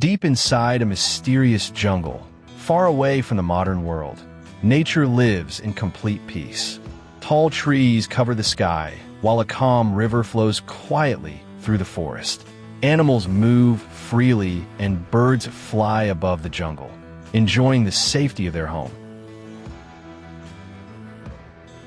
Deep inside a mysterious jungle, far away from the modern world, nature lives in complete peace. Tall trees cover the sky, while a calm river flows quietly through the forest. Animals move freely and birds fly above the jungle, enjoying the safety of their home.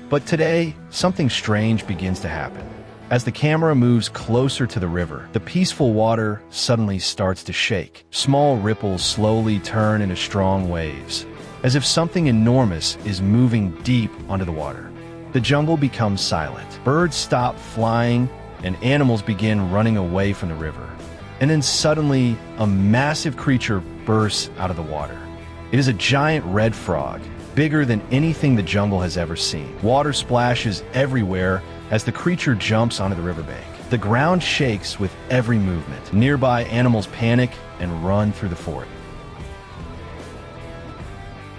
But today, something strange begins to happen. As the camera moves closer to the river, the peaceful water suddenly starts to shake. Small ripples slowly turn into strong waves, as if something enormous is moving deep onto the water. The jungle becomes silent. Birds stop flying, and animals begin running away from the river. And then suddenly, a massive creature bursts out of the water. It is a giant red frog, bigger than anything the jungle has ever seen. Water splashes everywhere as the creature jumps onto the riverbank. The ground shakes with every movement. Nearby animals panic and run through the fort.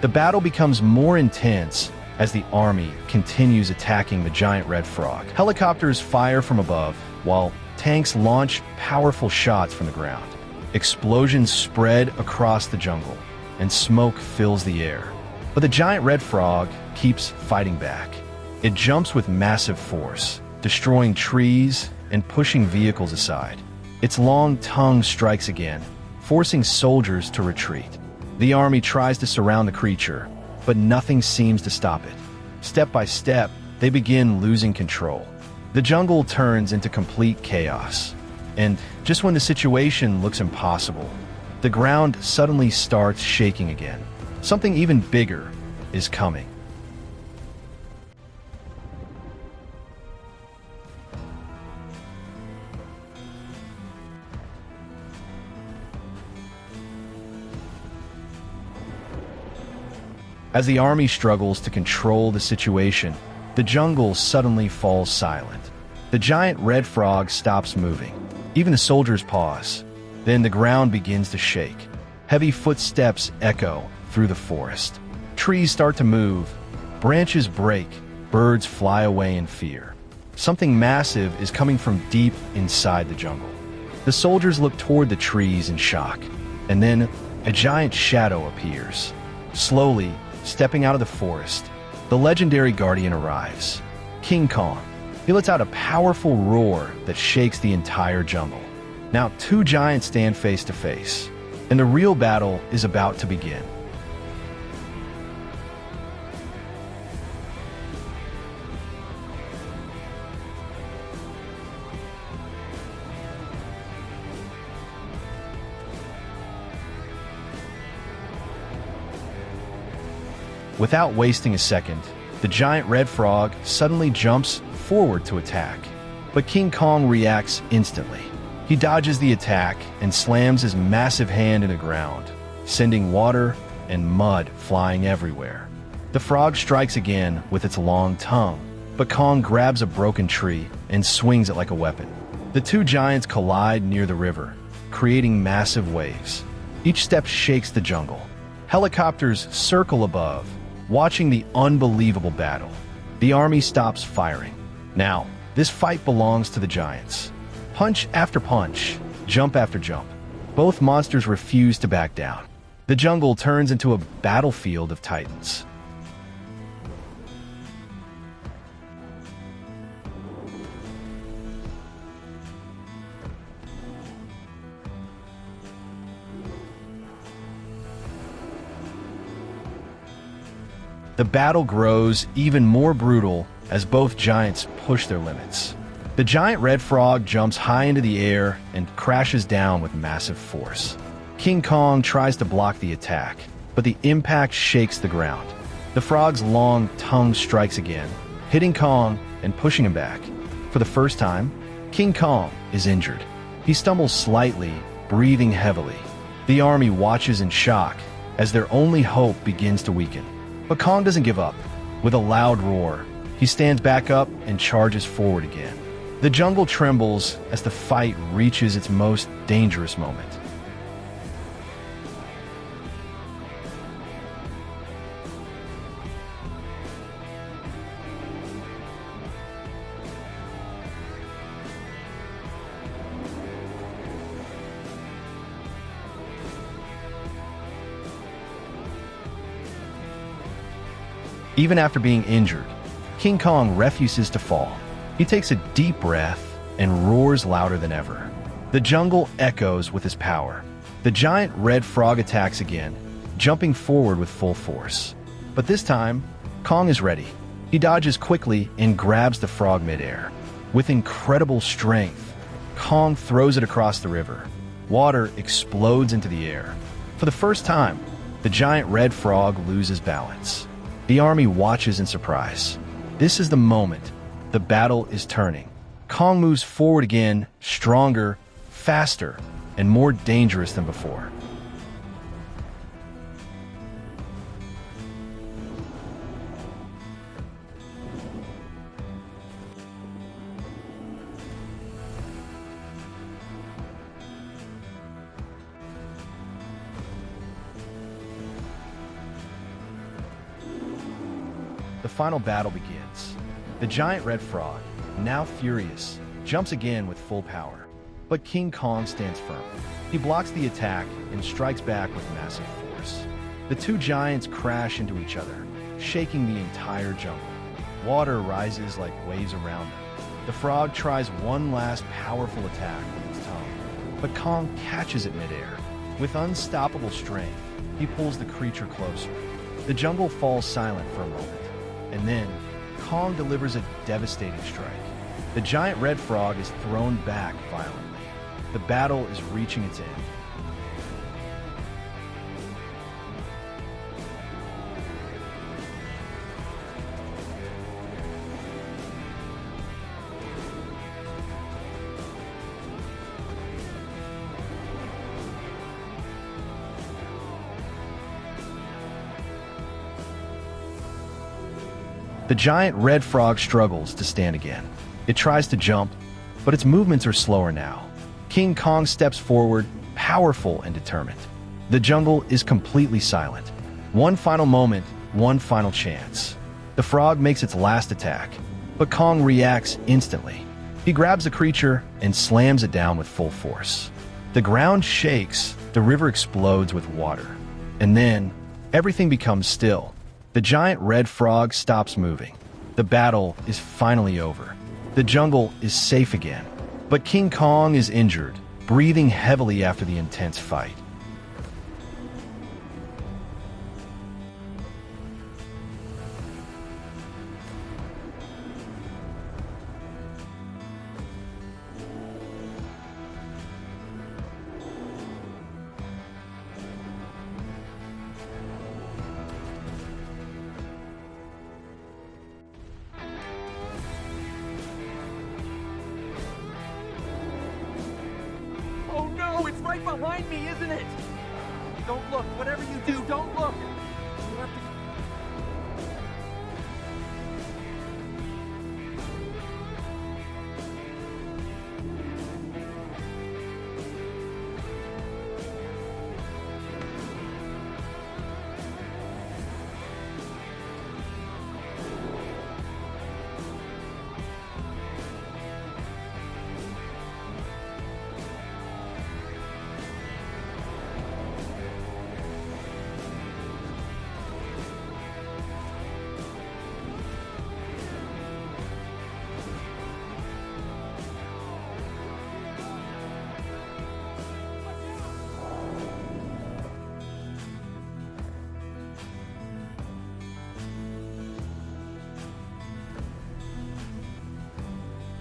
The battle becomes more intense as the army continues attacking the giant red frog. Helicopters fire from above, while tanks launch powerful shots from the ground. Explosions spread across the jungle, and smoke fills the air. But the giant red frog keeps fighting back. It jumps with massive force, destroying trees and pushing vehicles aside. Its long tongue strikes again, forcing soldiers to retreat. The army tries to surround the creature, but nothing seems to stop it. Step by step, they begin losing control. The jungle turns into complete chaos. And just when the situation looks impossible, the ground suddenly starts shaking again. Something even bigger is coming. As the army struggles to control the situation, the jungle suddenly falls silent. The giant red frog stops moving. Even the soldiers pause. Then the ground begins to shake. Heavy footsteps echo through the forest. Trees start to move. Branches break. Birds fly away in fear. Something massive is coming from deep inside the jungle. The soldiers look toward the trees in shock. And then a giant shadow appears. Slowly, stepping out of the forest, the legendary guardian arrives. King Kong. He lets out a powerful roar that shakes the entire jungle. Now, two giants stand face to face, and the real battle is about to begin. Without wasting a second, the giant red frog suddenly jumps forward to attack. But King Kong reacts instantly. He dodges the attack and slams his massive hand in the ground, sending water and mud flying everywhere. The frog strikes again with its long tongue, but Kong grabs a broken tree and swings it like a weapon. The two giants collide near the river, creating massive waves. Each step shakes the jungle. Helicopters circle above, watching the unbelievable battle. The army stops firing. Now, this fight belongs to the giants. Punch after punch, jump after jump. Both monsters refuse to back down. The jungle turns into a battlefield of titans. The battle grows even more brutal as both giants push their limits. The giant red frog jumps high into the air and crashes down with massive force. King Kong tries to block the attack, but the impact shakes the ground. The frog's long tongue strikes again, hitting Kong and pushing him back. For the first time, King Kong is injured. He stumbles slightly, breathing heavily. The army watches in shock as their only hope begins to weaken. But Kong doesn't give up. With a loud roar, he stands back up and charges forward again. The jungle trembles as the fight reaches its most dangerous moment. Even after being injured, King Kong refuses to fall. He takes a deep breath and roars louder than ever. The jungle echoes with his power. The giant red frog attacks again, jumping forward with full force. But this time, Kong is ready. He dodges quickly and grabs the frog midair. With incredible strength, Kong throws it across the river. Water explodes into the air. For the first time, the giant red frog loses balance. The army watches in surprise. This is the moment. The battle is turning. Kong moves forward again, stronger, faster, and more dangerous than before. The final battle begins. The giant red frog, now furious, jumps again with full power. But King Kong stands firm. He blocks the attack and strikes back with massive force. The two giants crash into each other, shaking the entire jungle. Water rises like waves around them. The frog tries one last powerful attack with its tongue, but Kong catches it midair. With unstoppable strength, he pulls the creature closer. The jungle falls silent for a moment. And then, Kong delivers a devastating strike. The giant red frog is thrown back violently. The battle is reaching its end. The giant red frog struggles to stand again. It tries to jump, but its movements are slower now. King Kong steps forward, powerful and determined. The jungle is completely silent. One final moment, one final chance. The frog makes its last attack, but Kong reacts instantly. He grabs the creature and slams it down with full force. The ground shakes, the river explodes with water. And then, everything becomes still. The giant red frog stops moving. The battle is finally over. The jungle is safe again. But King Kong is injured, breathing heavily after the intense fight. Oh no, it's right behind me, isn't it? Don't look. Whatever you do, don't look. You have to...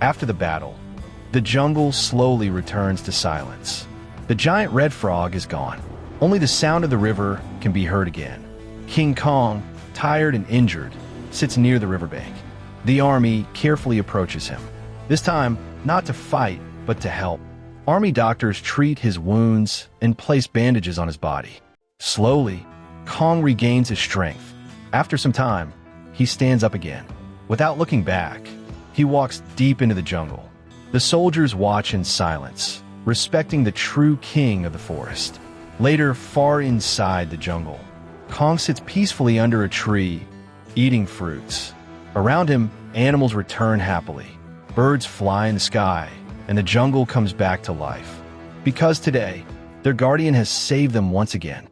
After the battle, the jungle slowly returns to silence. The giant red frog is gone. Only the sound of the river can be heard again. King Kong, tired and injured, sits near the riverbank. The army carefully approaches him. This time, not to fight, but to help. Army doctors treat his wounds and place bandages on his body. Slowly, Kong regains his strength. After some time, he stands up again. Without looking back, he walks deep into the jungle. The soldiers watch in silence, respecting the true king of the forest. Later, far inside the jungle, Kong sits peacefully under a tree, eating fruits. Around him, animals return happily. Birds fly in the sky, and the jungle comes back to life. Because today, their guardian has saved them once again.